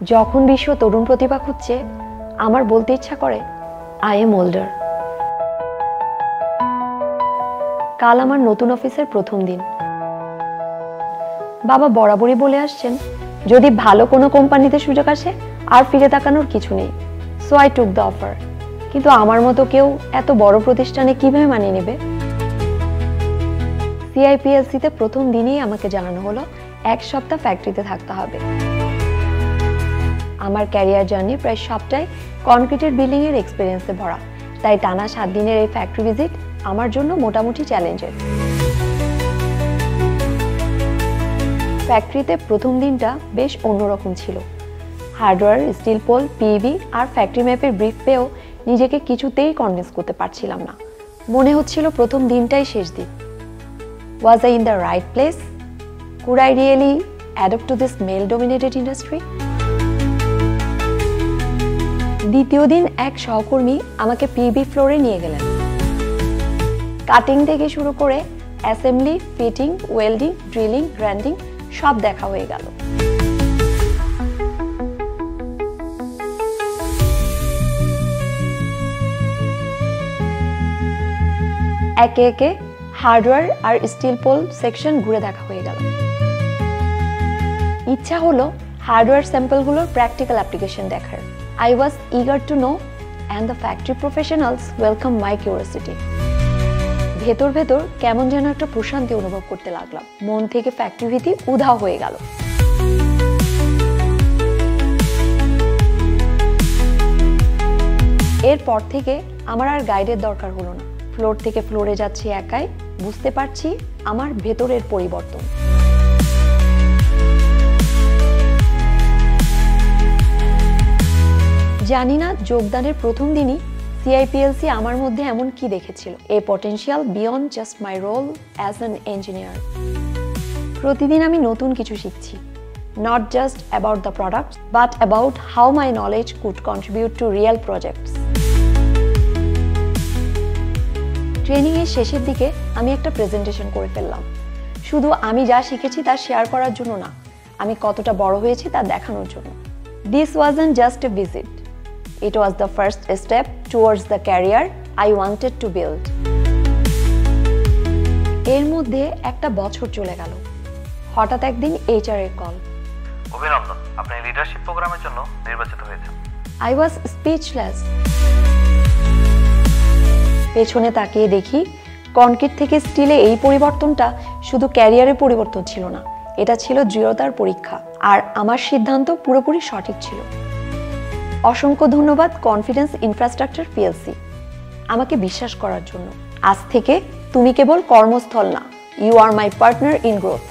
যখন বিশ্ব তরুণ প্রতিভা খুঁজছে, আমার বলতে ইচ্ছা করে আই এম ওল্ডার। কাল আমার নতুন অফিসের প্রথম দিন। বাবা বরাবরই বলে আসছেন, যদি ভালো কোনো কোম্পানিতে সুযোগ আসে আর ফিরে তাকানোর কিছু নেই। So I took the offer. কিন্তু আমার মতো কেউ এত বড় প্রতিষ্ঠানে কিভাবে মানিয়ে নেবে? সিআইপিএলসিতে প্রথম দিনেই আমাকে জানানো হলো 1 সপ্তাহ ফ্যাক্টরিতে থাকতে হবে। আমার ক্যারিয়ার জার্নি প্রায় সবটাই কনক্রিটের বিল্ডিং এর এক্সপেরিয়েন্সে ভরা, তাই টানা 7 দিনের এই ফ্যাক্টরি ভিজিট আমার জন্য মোটামুটি চ্যালেঞ্জের। ফ্যাক্টরিতে প্রথম দিনটা বেশ অন্যরকম ছিল। হার্ডওয়্যার, স্টিল পোল, পিইবি আর ফ্যাক্টরি ম্যাপের ব্রিফ পেয়েও নিজেকে কিছুতেই কনভিন্স করতে পারছিলাম না। মনে হচ্ছিল প্রথম দিনটাই শেষ দিন। Was I in the right place? Could I really adopt to this male dominated industry? দ্বিতীয় দিন এক সহকর্মী আমাকে পিইবি ফ্লোরে নিয়ে গেলেন। কাটিং থেকে শুরু করে assembly, fitting, welding, drilling, grinding সব দেখা হয়ে গেল। একে একে হার্ডওয়্যার আর স্টিল পোল সেকশন ঘুরে দেখা হয়ে গেল। ইচ্ছা হলো হার্ডওয়্যার স্যাম্পলগুলোর প্র্যাকটিক্যাল অ্যাপ্লিকেশন দেখার। I was eager to know and the factory professionals welcomed my curiosity. ভেতর ভেতর কেমন যেন একটা প্রশান্তি অনুভব করতে লাগলাম। মন থেকে ফ্যাক্টরি ভীতি উধাও হয়ে গেল। এরপর থেকে আমার আর গাইডের দরকার হলো না। ফ্লোর থেকে ফ্লোরে যাচ্ছি একাই, বুঝতে পারছি আমার ভেতরের পরিবর্তন। জানি না যোগদানের প্রথম দিনই সিআইপিএলসি আমার মধ্যে এমন কি দেখেছিল, a potential beyond just my role as an engineer. প্রতিদিন আমি নতুন কিছু শিখছি, not just about the product but about how my knowledge could contribute to real projects. Training এর শেষের দিকে আমি একটা প্রেজেন্টেশন করে ফেললাম। শুধু আমি যা শিখেছি তা শেয়ার করার জন্য না, আমি কতটা বড় হয়েছি তা দেখানোর জন্য। This wasn't just a visit, it was the first step towards the career I wanted to build. এর মধ্যে একটা বছর চলে গেল। হঠাৎ একদিন এইচআর এর কল। অভিনন্দন, আপনি লিডারশিপ প্রোগ্রামের জন্য নির্বাচিত হয়েছেন। I was speechless. পেছনে তাকিয়ে দেখি কনক্রিট থেকে স্টিলে এই পরিবর্তনটা শুধু ক্যারিয়ারের পরিবর্তন ছিল না, এটা ছিল দৃঢ়তার পরীক্ষা। আর আমার সিদ্ধান্ত পুরোপুরি সঠিক ছিল। অসংখ্য ধন্যবাদ কনফিডেন্স ইনফ্রাস্ট্রাকচার পিএলসি আমাকে বিশ্বাস করার জন্য। আজ থেকে তুমি কেবল কর্মস্থল না, you are my partner in growth.